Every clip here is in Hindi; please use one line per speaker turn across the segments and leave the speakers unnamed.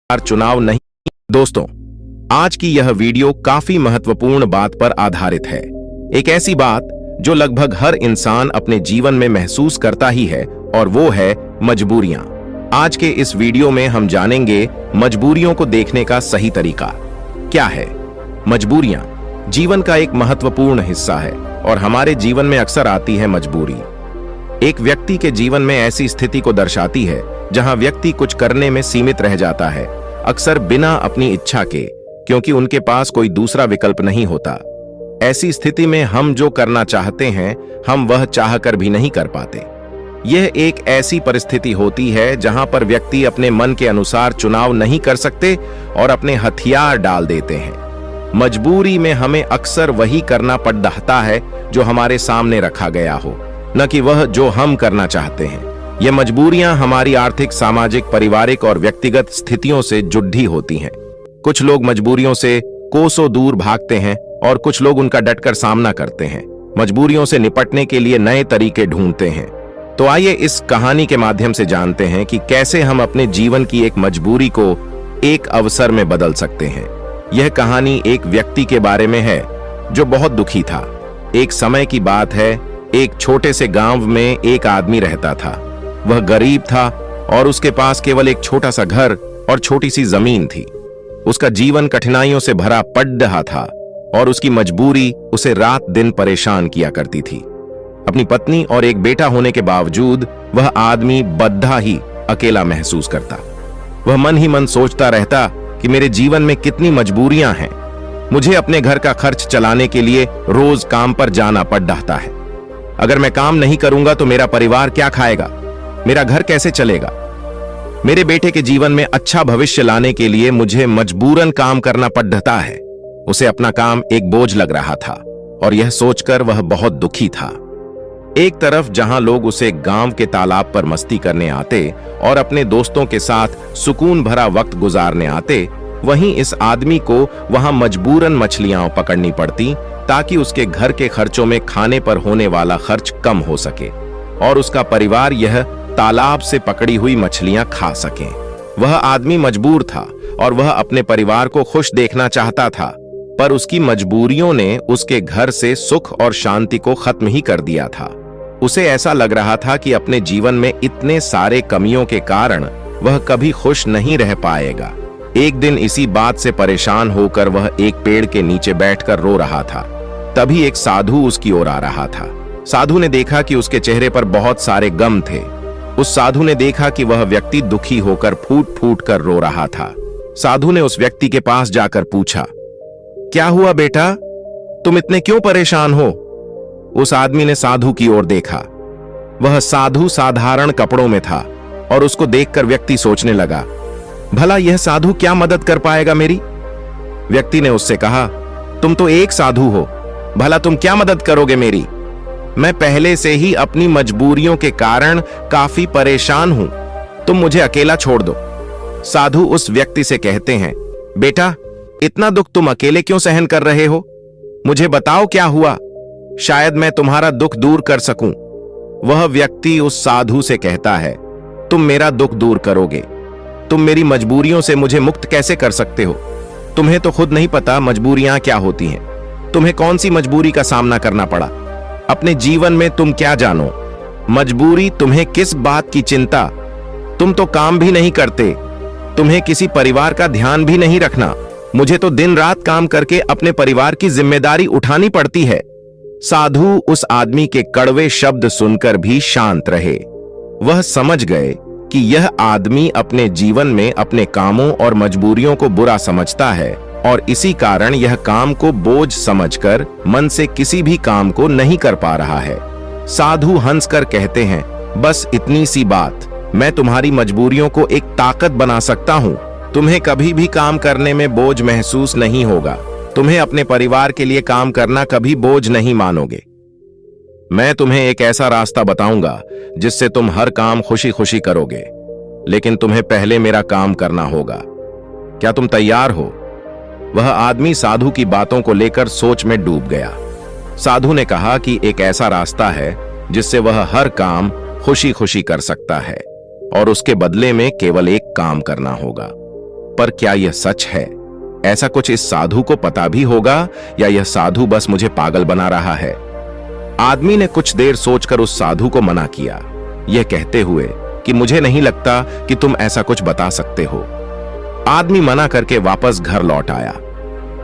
चुनाव नहीं। दोस्तों, आज की यह वीडियो काफी महत्वपूर्ण बात पर आधारित है। एक ऐसी बात जो लगभग हर इंसान अपने जीवन में महसूस करता ही है, और वो है मजबूरियां। आज के इस वीडियो में हम जानेंगे मजबूरियों को देखने का सही तरीका क्या है। मजबूरियां जीवन का एक महत्वपूर्ण हिस्सा है और हमारे जीवन में अक्सर आती है मजबूरी। एक व्यक्ति के जीवन में ऐसी स्थिति को दर्शाती है जहां व्यक्ति कुछ करने में सीमित रह जाता है, अक्सर बिना अपनी इच्छा के, क्योंकि उनके पास कोई दूसरा विकल्प नहीं होता। ऐसी स्थिति में हम जो करना चाहते हैं, हम वह चाहकर भी नहीं कर पाते। यह एक ऐसी परिस्थिति होती है जहां पर व्यक्ति अपने मन के अनुसार चुनाव नहीं कर सकते और अपने हथियार डाल देते हैं। मजबूरी में हमें अक्सर वही करना पड़ता है जो हमारे सामने रखा गया हो, न कि वह जो हम करना चाहते हैं। ये मजबूरियां हमारी आर्थिक, सामाजिक, पारिवारिक और व्यक्तिगत स्थितियों से जुड़ी होती हैं। कुछ लोग मजबूरियों से कोसों दूर भागते हैं और कुछ लोग उनका डटकर सामना करते हैं, मजबूरियों से निपटने के लिए नए तरीके ढूंढते हैं। तो आइए इस कहानी के माध्यम से जानते हैं कि कैसे हम अपने जीवन की एक मजबूरी को एक अवसर में बदल सकते हैं। यह कहानी एक व्यक्ति के बारे में है जो बहुत दुखी था। एक समय की बात है, एक छोटे से गांव में एक आदमी रहता था। वह गरीब था और उसके पास केवल एक छोटा सा घर और छोटी सी जमीन थी। उसका जीवन कठिनाइयों से भरा पड़ रहा था और उसकी मजबूरी उसे रात दिन परेशान किया करती थी। अपनी पत्नी और एक बेटा होने के बावजूद वह आदमी बद्धा ही अकेला महसूस करता। वह मन ही मन सोचता रहता कि मेरे जीवन में कितनी मजबूरियां हैं। मुझे अपने घर का खर्च चलाने के लिए रोज काम पर जाना पड़ रहा है। अगर मैं काम नहीं करूंगा तो मेरा परिवार क्या खाएगा, मेरा घर कैसे चलेगा। मेरे बेटे के जीवन में अच्छा भविष्य लाने के लिए मुझे मजबूरन काम करना पड़ रहा है। उसे अपना काम एक बोझ लग रहा था और यह सोचकर वह बहुत दुखी था। एक तरफ जहां लोग उसे गांव के तालाब पर मस्ती करने आते और अपने दोस्तों के साथ सुकून भरा वक्त गुजारने आते, वहीं इस आदमी को वहां मजबूरन मछलियां पकड़नी पड़ती ताकि उसके घर के खर्चों में खाने पर होने वाला खर्च कम हो सके और उसका परिवार यह तालाब से पकड़ी हुई मछलियां खा सकें। वह आदमी मजबूर था और वह अपने परिवार को खुश देखना चाहता था, पर उसकी मजबूरियों ने उसके घर से सुख और शांति को खत्म ही कर दिया था। उसे ऐसा लग रहा था कि अपने जीवन में इतने सारे कमियों के कारण वह कभी खुश नहीं रह पाएगा। एक दिन इसी बात से परेशान होकर वह एक पेड़ के नीचे बैठकर रो रहा था। तभी एक साधु उसकी ओर आ रहा था। साधु ने देखा कि उसके चेहरे पर बहुत सारे गम थे। उस साधु ने देखा कि वह व्यक्ति दुखी होकर फूट फूट कर रो रहा था। साधु ने उस व्यक्ति के पास जाकर पूछा, क्या हुआ बेटा, तुम इतने क्यों परेशान हो? उस आदमी ने साधु की ओर देखा। वह साधु साधारण कपड़ों में था और उसको देखकर व्यक्ति सोचने लगा, भला यह साधु क्या मदद कर पाएगा मेरी? व्यक्ति ने उससे कहा, तुम तो एक साधु हो, भला तुम क्या मदद करोगे मेरी? मैं पहले से ही अपनी मजबूरियों के कारण काफी परेशान हूं, तुम मुझे अकेला छोड़ दो। साधु उस व्यक्ति से कहते हैं, बेटा, इतना दुख तुम अकेले क्यों सहन कर रहे हो? मुझे बताओ क्या हुआ, शायद मैं तुम्हारा दुख दूर कर सकूं। वह व्यक्ति उस साधु से कहता है, तुम मेरा दुख दूर करोगे? तुम मेरी मजबूरियों से मुझे मुक्त कैसे कर सकते हो? तुम्हें तो खुद नहीं पता मजबूरियां क्या होती हैं। तुम्हें कौन सी मजबूरी का सामना करना पड़ा? अपने जीवन में तुम क्या जानो? मजबूरी तुम्हें किस बात की चिंता? तुम तो काम भी नहीं करते, तुम्हें किसी परिवार का ध्यान भी नहीं रखना। मुझे तो दिन रात काम करके अपने परिवार की जिम्मेदारी उठानी पड़ती है। साधु उस आदमी के कड़वे शब्द सुनकर भी शांत रहे। वह समझ गए कि यह आदमी अपने जीवन में अपने कामों और मजबूरियों को बुरा समझता है और इसी कारण यह काम को बोझ समझकर मन से किसी भी काम को नहीं कर पा रहा है। साधु हंसकर कहते हैं, बस इतनी सी बात, मैं तुम्हारी मजबूरियों को एक ताकत बना सकता हूं। तुम्हें कभी भी काम करने में बोझ महसूस नहीं होगा। तुम्हें अपने परिवार के लिए काम करना कभी बोझ नहीं मानोगे। मैं तुम्हें एक ऐसा रास्ता बताऊंगा जिससे तुम हर काम खुशी खुशी करोगे, लेकिन तुम्हें पहले मेरा काम करना होगा। क्या तुम तैयार हो? वह आदमी साधु की बातों को लेकर सोच में डूब गया। साधु ने कहा कि एक ऐसा रास्ता है जिससे वह हर काम खुशी खुशी कर सकता है और उसके बदले में केवल एक काम करना होगा। पर क्या यह सच है? ऐसा कुछ इस साधु को पता भी होगा या यह साधु बस मुझे पागल बना रहा है? आदमी ने कुछ देर सोचकर उस साधु को मना किया, यह कहते हुए कि मुझे नहीं लगता कि तुम ऐसा कुछ बता सकते हो। आदमी मना करके वापस घर लौट आया।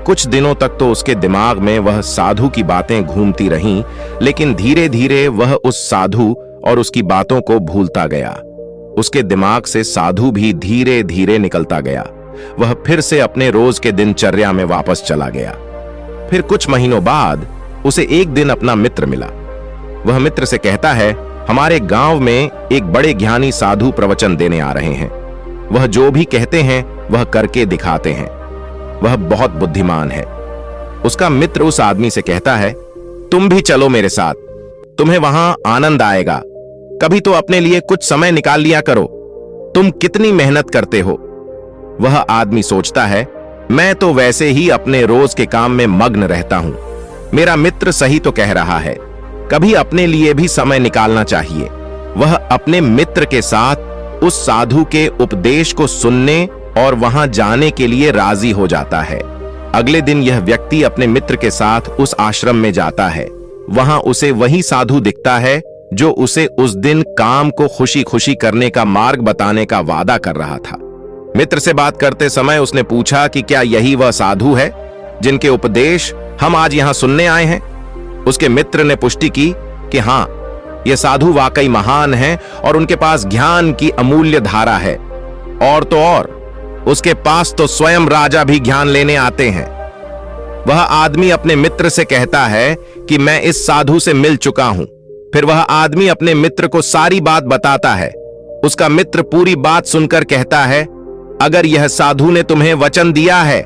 कुछ दिनों तक तो उसके दिमाग में वह साधु की बातें घूमती रहीं, लेकिन धीरे धीरे वह उस साधु और उसकी बातों को भूलता गया। उसके दिमाग से साधु भी धीरे धीरे निकलता गया। वह फिर से अपने रोज के दिनचर्या में वापस चला गया। फिर कुछ महीनों बाद उसे एक दिन अपना मित्र मिला। वह मित्र से कहता है, हमारे गांव में एक बड़े ज्ञानी साधु प्रवचन देने आ रहे हैं। वह जो भी कहते हैं वह करके दिखाते हैं। वह बहुत बुद्धिमान है। उसका मित्र उस आदमी से कहता है, तुम भी चलो मेरे साथ, तुम्हें वहां आनंद आएगा। कभी तो अपने लिए कुछ समय निकाल लिया करो, तुम कितनी मेहनत करते हो। वह आदमी सोचता है, मैं तो वैसे ही अपने रोज के काम में मग्न रहता हूं। मेरा मित्र सही तो कह रहा है, कभी अपने लिए भी समय निकालना चाहिए। वह अपने मित्र के साथ उस साधु के उपदेश को सुनने और वहां जाने के लिए राजी हो जाता है। अगले दिन यह व्यक्ति अपने मित्र के साथ उस आश्रम में जाता है। वहां उसे वही साधु दिखता है जो उसे उस दिन काम को खुशी खुशी करने का मार्ग बताने का वादा कर रहा था। मित्र से बात करते समय उसने पूछा कि क्या यही वह साधु है जिनके उपदेश हम आज यहां सुनने आए हैं? उसके मित्र ने पुष्टि की कि हां, यह साधु वाकई महान है और उनके पास ज्ञान की अमूल्य धारा है। और तो और उसके पास तो स्वयं राजा भी ज्ञान लेने आते हैं। वह आदमी अपने मित्र से कहता है कि मैं इस साधु से मिल चुका हूं। फिर वह आदमी अपने मित्र को सारी बात बताता है। उसका मित्र पूरी बात सुनकर कहता है, अगर यह साधु ने तुम्हें वचन दिया है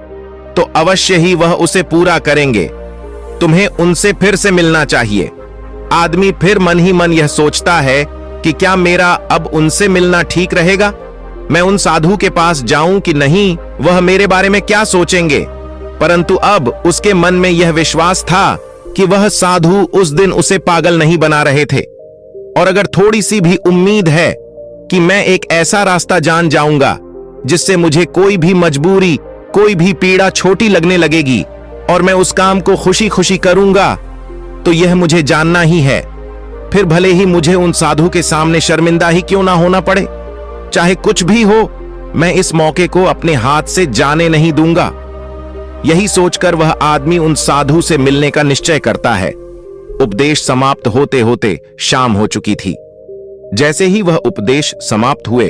तो अवश्य ही वह उसे पूरा करेंगे। तुम्हें उनसे फिर से मिलना चाहिए। आदमी फिर मन ही मन यह सोचता है कि क्या मेरा अब उनसे मिलना ठीक रहेगा? मैं उन साधु के पास जाऊं कि नहीं, वह मेरे बारे में क्या सोचेंगे? परंतु अब उसके मन में यह विश्वास था कि वह साधु उस दिन उसे पागल नहीं बना रहे थे। और अगर थोड़ी सी भी उम्मीद है कि मैं एक ऐसा रास्ता जान जाऊंगा जिससे मुझे कोई भी मजबूरी, कोई भी पीड़ा छोटी लगने लगेगी और मैं उस काम को खुशी खुशी करूंगा, तो यह मुझे जानना ही है। फिर भले ही मुझे उन साधु के सामने शर्मिंदा ही क्यों ना होना पड़े, चाहे कुछ भी हो, मैं इस मौके को अपने हाथ से जाने नहीं दूंगा। यही सोचकर वह आदमी उन साधु से मिलने का निश्चय करता है। उपदेश समाप्त होते होते शाम हो चुकी थी। जैसे ही वह उपदेश समाप्त हुए,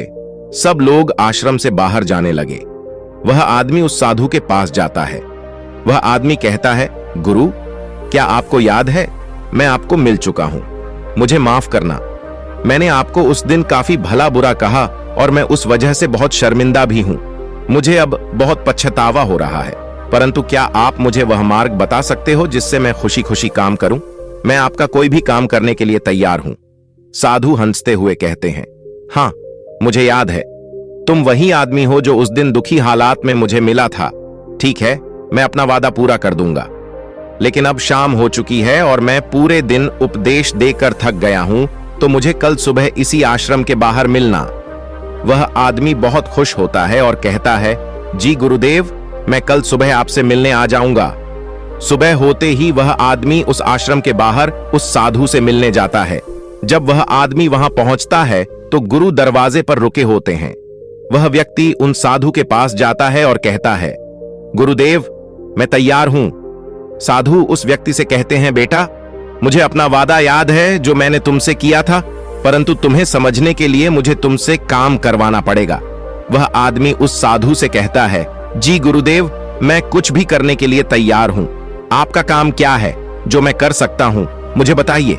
सब लोग आश्रम से बाहर जाने लगे। वह आदमी उस साधु के पास जाता है। वह आदमी कहता है, गुरु, क्या आपको याद है, मैं आपको मिल चुका हूं। मुझे माफ करना, मैंने आपको उस दिन काफी भला बुरा कहा और मैं उस वजह से बहुत शर्मिंदा भी हूं। मुझे अब बहुत पछतावा हो रहा है, परंतु क्या आप मुझे वह मार्ग बता सकते हो जिससे मैं खुशी खुशी काम करूं? मैं आपका कोई भी काम करने के लिए तैयार हूं। साधु हंसते हुए कहते हैं, हां, मुझे याद है, तुम वही आदमी हो जो उस दिन दुखी हालात में मुझे मिला था। ठीक है, मैं अपना वादा पूरा कर दूंगा, लेकिन अब शाम हो चुकी है और मैं पूरे दिन उपदेश देकर थक गया हूं, तो मुझे कल सुबह इसी आश्रम के बाहर मिलना। वह आदमी बहुत खुश होता है और कहता है, जी गुरुदेव, मैं कल सुबह आपसे मिलने आ जाऊंगा। सुबह होते ही वह आदमी उस आश्रम के बाहर उस साधु से मिलने जाता है। जब वह आदमी वहां पहुंचता है तो गुरु दरवाजे पर रुके होते हैं। वह व्यक्ति उन साधु के पास जाता है और कहता है, गुरुदेव, मैं तैयार हूं। साधु उस व्यक्ति से कहते हैं, बेटा, मुझे अपना वादा याद है जो मैंने तुमसे किया था, परंतु तुम्हें समझने के लिए मुझे तुमसे काम करवाना पड़ेगा। वह आदमी उस साधु से कहता है, जी गुरुदेव, मैं कुछ भी करने के लिए तैयार हूं। आपका काम क्या है जो मैं कर सकता हूं, मुझे बताइए।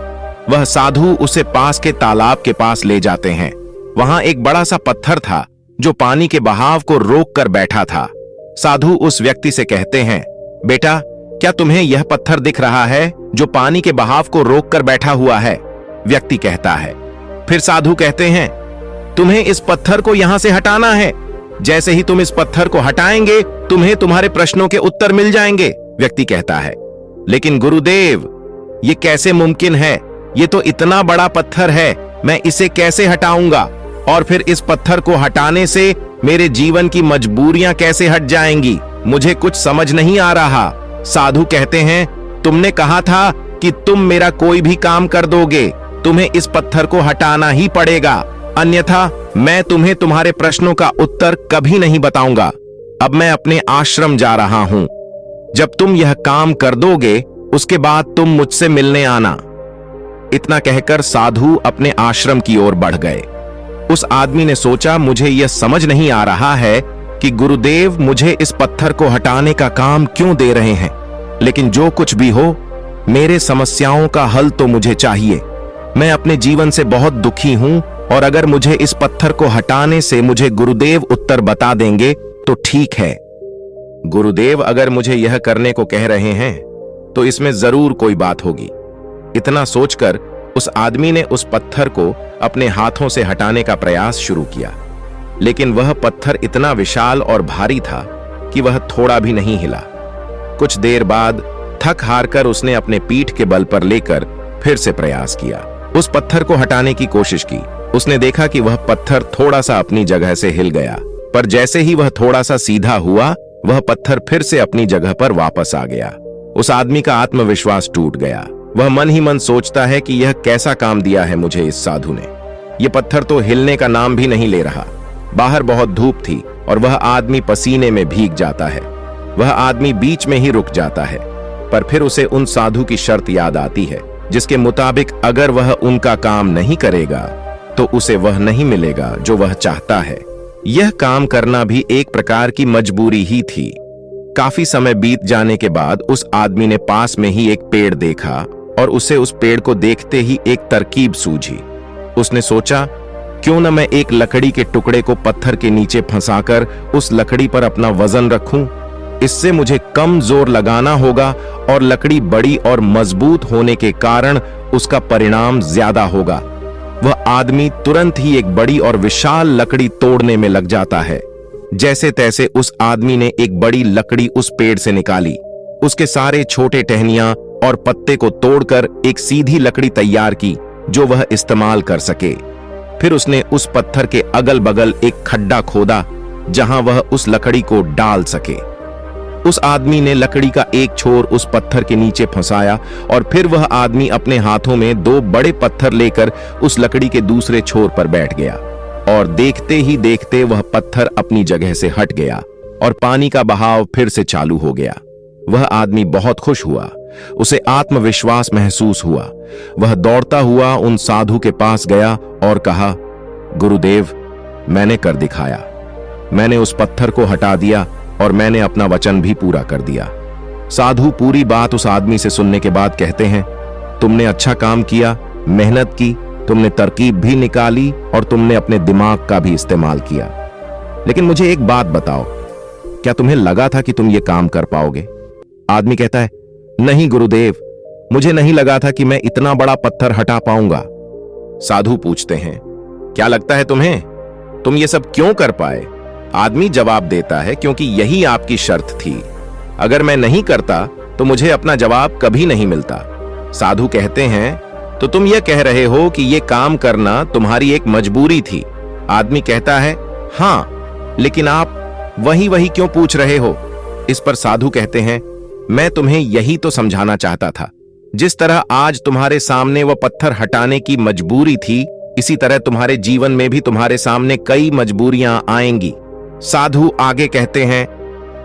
वह साधु उसे पास के तालाब के पास ले जाते हैं। वहां एक बड़ा सा पत्थर था जो पानी के बहाव को रोक कर बैठा था। साधु उस व्यक्ति से कहते हैं, बेटा, क्या तुम्हें यह पत्थर दिख रहा है जो पानी के बहाव को रोक कर बैठा हुआ है? व्यक्ति कहता है। फिर साधु कहते हैं, तुम्हें इस पत्थर को यहां से हटाना है। जैसे ही तुम इस पत्थर को हटाएंगे, तुम्हें तुम्हारे प्रश्नों के उत्तर मिल जाएंगे। व्यक्ति कहता है, लेकिन गुरुदेव, ये कैसे मुमकिन है? ये तो इतना बड़ा पत्थर है, मैं इसे कैसे हटाऊंगा? और फिर इस पत्थर को हटाने से मेरे जीवन की मजबूरियां कैसे हट जाएंगी? मुझे कुछ समझ नहीं आ रहा। साधु कहते हैं, तुमने कहा था कि तुम मेरा कोई भी काम कर दोगे। तुम्हें इस पत्थर को हटाना ही पड़ेगा, अन्यथा मैं तुम्हें तुम्हारे प्रश्नों का उत्तर कभी नहीं बताऊंगा। अब मैं अपने आश्रम जा रहा हूं। जब तुम यह काम कर दोगे, उसके बाद तुम मुझसे मिलने आना। इतना कहकर साधु अपने आश्रम की ओर बढ़ गए। उस आदमी ने सोचा, मुझे यह समझ नहीं आ रहा है कि गुरुदेव मुझे इस पत्थर को हटाने का काम क्यों दे रहे हैं, लेकिन जो कुछ भी हो, मेरे समस्याओं का हल तो मुझे चाहिए। मैं अपने जीवन से बहुत दुखी हूं, और अगर मुझे इस पत्थर को हटाने से मुझे गुरुदेव उत्तर बता देंगे तो ठीक है। गुरुदेव अगर मुझे यह करने को कह रहे हैं तो इसमें जरूर कोई बात होगी। इतना सोचकर उस आदमी ने उस पत्थर को अपने हाथों से हटाने का प्रयास शुरू किया, लेकिन वह पत्थर इतना विशाल और भारी था कि वह थोड़ा भी नहीं हिला। कुछ देर बाद थक हारकर उसने अपने पीठ के बल पर लेकर फिर से प्रयास किया। उस पत्थर को हटाने की कोशिश की। उसने देखा कि वह पत्थर थोड़ा सा अपनी जगह से हिल गया, पर जैसे ही वह थोड़ा सा सीधा हुआ, वह पत्थर फिर से अपनी जगह पर वापस आ गया। उस आदमी का आत्मविश्वास टूट गया। वह मन ही मन सोचता है कि यह कैसा काम दिया है मुझे इस साधु ने। यह पत्थर तो हिलने का नाम भी नहीं ले रहा। बाहर बहुत धूप थी और वह आदमी पसीने में भीग जाता है। वह आदमी बीच में ही रुक जाता है, पर फिर उसे उन साधु की शर्त याद आती है, जिसके मुताबिक अगर वह उनका काम नहीं करेगा तो उसे वह नहीं मिलेगा जो वह चाहता है। यह काम करना भी एक प्रकार की मजबूरी ही थी। काफी समय बीत जाने के बाद उस आदमी ने पास में ही एक पेड़ देखा और उसे उस पेड़ को देखते ही एक तरकीब सूझी। उसने सोचा, क्यों न मैं एक लकड़ी के टुकड़े को पत्थर के नीचे फंसाकर उस लकड़ी पर अपना वजन रखूं। इससे मुझे कम जोर लगाना होगा और लकड़ी बड़ी और मजबूत होने के कारण उसका परिणाम ज्यादा होगा। वह आदमी तुरंत ही एक बड़ी और विशाल लकड़ी तोड़ने में लग जाता है। जैसे तैसे उस आदमी ने एक बड़ी लकड़ी उस पेड़ से निकाली। उसके सारे छोटे टहनियां और पत्ते को तोड़कर एक सीधी लकड़ी तैयार की जो वह इस्तेमाल कर सके। फिर उसने उस पत्थर के अगल बगल एक खड्डा खोदा जहां वह उस लकड़ी को डाल सके। उस आदमी ने लकड़ी का एक छोर उस पत्थर के नीचे फंसाया और फिर वह आदमी अपने हाथों में 2 बड़े पत्थर लेकर उस लकड़ी के दूसरे छोर पर बैठ गया, और देखते ही देखते वह पत्थर अपनी जगह से हट गया और पानी का बहाव फिर से चालू हो गया। वह आदमी बहुत खुश हुआ। उसे आत्मविश्वास महसूस हुआ। वह दौड़ता हुआ उन साधु के पास गया और कहा, गुरुदेव, मैंने कर दिखाया। मैंने उस पत्थर को हटा दिया और मैंने अपना वचन भी पूरा कर दिया। साधु पूरी बात उस आदमी से सुनने के बाद कहते हैं, तुमने अच्छा काम किया, मेहनत की, तुमने तरकीब भी निकाली और तुमने अपने दिमाग का भी इस्तेमाल किया। लेकिन मुझे एक बात बताओ, क्या तुम्हें लगा था कि तुम ये काम कर पाओगे? आदमी कहता है, नहीं गुरुदेव, मुझे नहीं लगा था कि मैं इतना बड़ा पत्थर हटा पाऊंगा। साधु पूछते हैं, क्या लगता है तुम्हें, तुम ये सब क्यों कर पाए? आदमी जवाब देता है, क्योंकि यही आपकी शर्त थी। अगर मैं नहीं करता तो मुझे अपना जवाब कभी नहीं मिलता। साधु कहते हैं, तो तुम यह कह रहे हो कि यह काम करना तुम्हारी एक मजबूरी थी? आदमी कहता है, हां, लेकिन आप वही वही क्यों पूछ रहे हो? इस पर साधु कहते हैं, मैं तुम्हें यही तो समझाना चाहता था। जिस तरह आज तुम्हारे सामने वह पत्थर हटाने की मजबूरी थी, इसी तरह तुम्हारे जीवन में भी तुम्हारे सामने कई मजबूरियां आएंगी। साधु आगे कहते हैं,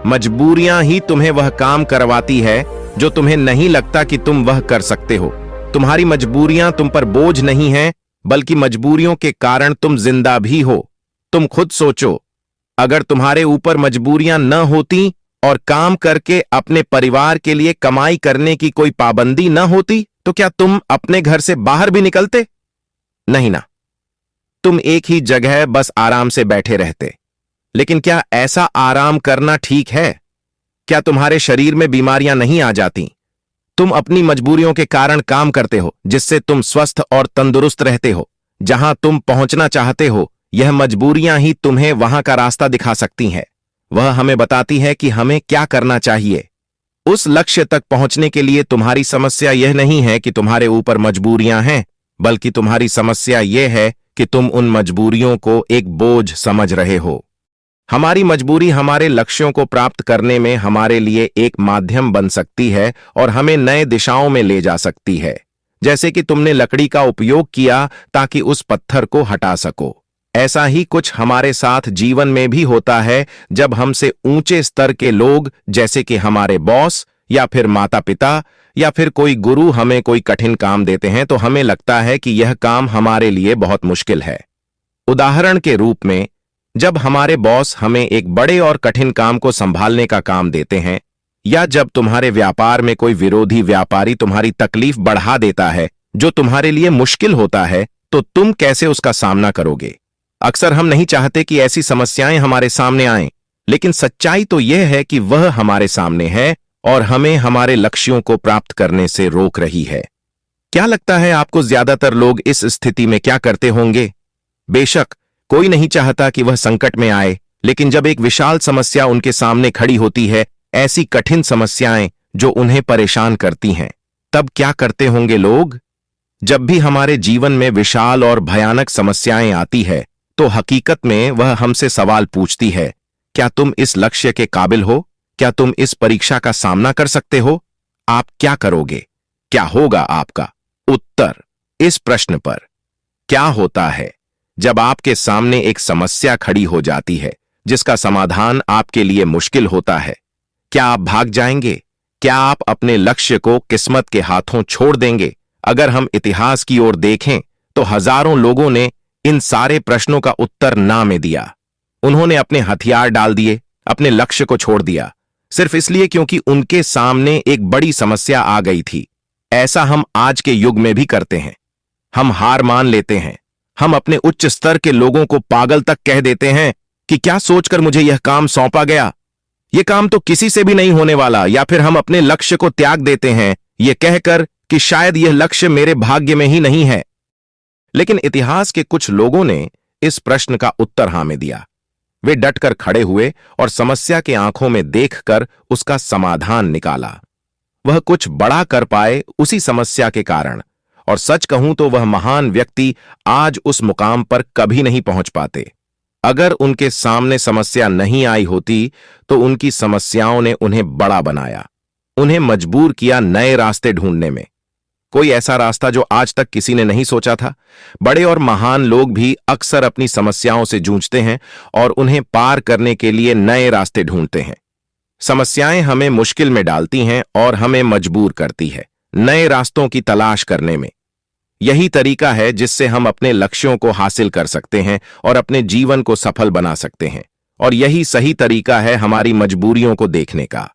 मजबूरियां ही तुम्हें वह काम करवाती है जो तुम्हें नहीं लगता कि तुम वह कर सकते हो। तुम्हारी मजबूरियां तुम पर बोझ नहीं हैं, बल्कि मजबूरियों के कारण तुम जिंदा भी हो। तुम खुद सोचो, अगर तुम्हारे ऊपर मजबूरियां न होती और काम करके अपने परिवार के लिए कमाई करने की कोई पाबंदी न होती, तो क्या तुम अपने घर से बाहर भी निकलते? नहीं ना, तुम एक ही जगह बस आराम से बैठे रहते। लेकिन क्या ऐसा आराम करना ठीक है? क्या तुम्हारे शरीर में बीमारियां नहीं आ जाती? तुम अपनी मजबूरियों के कारण काम करते हो, जिससे तुम स्वस्थ और तंदुरुस्त रहते हो। जहां तुम पहुंचना चाहते हो, यह मजबूरियां ही तुम्हें वहां का रास्ता दिखा सकती हैं। वह हमें बताती है कि हमें क्या करना चाहिए। उस लक्ष्य तक पहुंचने के लिए तुम्हारी समस्या यह नहीं है कि तुम्हारे ऊपर मजबूरियां हैं, बल्कि तुम्हारी समस्या यह है कि तुम उन मजबूरियों को एक बोझ समझ रहे हो। हमारी मजबूरी हमारे लक्ष्यों को प्राप्त करने में हमारे लिए एक माध्यम बन सकती है और हमें नए दिशाओं में ले जा सकती है। जैसे कि तुमने लकड़ी का उपयोग किया ताकि उस पत्थर को हटा सको, ऐसा ही कुछ हमारे साथ जीवन में भी होता है। जब हमसे ऊंचे स्तर के लोग जैसे कि हमारे बॉस या फिर माता पिता या फिर कोई गुरु हमें कोई कठिन काम देते हैं तो हमें लगता है कि यह काम हमारे लिए बहुत मुश्किल है। उदाहरण के रूप में, जब हमारे बॉस हमें एक बड़े और कठिन काम को संभालने का काम देते हैं, या जब तुम्हारे व्यापार में कोई विरोधी व्यापारी तुम्हारी तकलीफ बढ़ा देता है जो तुम्हारे लिए मुश्किल होता है, तो तुम कैसे उसका सामना करोगे? अक्सर हम नहीं चाहते कि ऐसी समस्याएं हमारे सामने आएं, लेकिन सच्चाई तो यह है कि वह हमारे सामने है और हमें हमारे लक्ष्यों को प्राप्त करने से रोक रही है। क्या लगता है आपको ज्यादातर लोग इस स्थिति में क्या करते होंगे? बेशक कोई नहीं चाहता कि वह संकट में आए, लेकिन जब एक विशाल समस्या उनके सामने खड़ी होती है, ऐसी कठिन समस्याएं जो उन्हें परेशान करती हैं, तब क्या करते होंगे लोग? जब भी हमारे जीवन में विशाल और भयानक समस्याएं आती है, तो हकीकत में वह हमसे सवाल पूछती है, क्या तुम इस लक्ष्य के काबिल हो? क्या तुम इस परीक्षा का सामना कर सकते हो? आप क्या करोगे? क्या होगा आपका उत्तर इस प्रश्न पर? क्या होता है जब आपके सामने एक समस्या खड़ी हो जाती है जिसका समाधान आपके लिए मुश्किल होता है? क्या आप भाग जाएंगे? क्या आप अपने लक्ष्य को किस्मत के हाथों छोड़ देंगे? अगर हम इतिहास की ओर देखें तो हजारों लोगों ने इन सारे प्रश्नों का उत्तर ना में दिया। उन्होंने अपने हथियार डाल दिए, अपने लक्ष्य को छोड़ दिया, सिर्फ इसलिए क्योंकि उनके सामने एक बड़ी समस्या आ गई थी। ऐसा हम आज के युग में भी करते हैं। हम हार मान लेते हैं। हम अपने उच्च स्तर के लोगों को पागल तक कह देते हैं कि क्या सोचकर मुझे यह काम सौंपा गया, यह काम तो किसी से भी नहीं होने वाला, या फिर हम अपने लक्ष्य को त्याग देते हैं यह कहकर कि शायद यह लक्ष्य मेरे भाग्य में ही नहीं है। लेकिन इतिहास के कुछ लोगों ने इस प्रश्न का उत्तर हाँ में दिया। वे डटकर खड़े हुए और समस्या के आंखों में देखकर उसका समाधान निकाला। वह कुछ बड़ा कर पाए उसी समस्या के कारण, और सच कहूं तो वह महान व्यक्ति आज उस मुकाम पर कभी नहीं पहुंच पाते। अगर उनके सामने समस्या नहीं आई होती तो उनकी समस्याओं ने उन्हें बड़ा बनाया, उन्हें मजबूर किया नए रास्ते ढूंढने में। कोई ऐसा रास्ता जो आज तक किसी ने नहीं सोचा था। बड़े और महान लोग भी अक्सर अपनी समस्याओं से जूझते हैं और उन्हें पार करने के लिए नए रास्ते ढूंढते हैं। समस्याएं हमें मुश्किल में डालती हैं और हमें मजबूर करती है नए रास्तों की तलाश करने में। यही तरीका है जिससे हम अपने लक्ष्यों को हासिल कर सकते हैं और अपने जीवन को सफल बना सकते हैं। और यही सही तरीका है हमारी मजबूरियों को देखने का।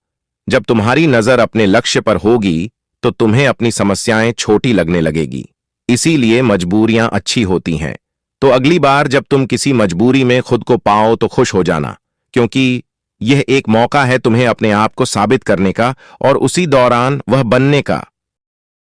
जब तुम्हारी नजर अपने लक्ष्य पर होगी तो तुम्हें अपनी समस्याएं छोटी लगने लगेगी। इसीलिए मजबूरियां अच्छी होती हैं। तो अगली बार जब तुम किसी मजबूरी में खुद को पाओ तो खुश हो जाना, क्योंकि यह एक मौका है तुम्हें अपने आप को साबित करने का और उसी दौरान वह बनने का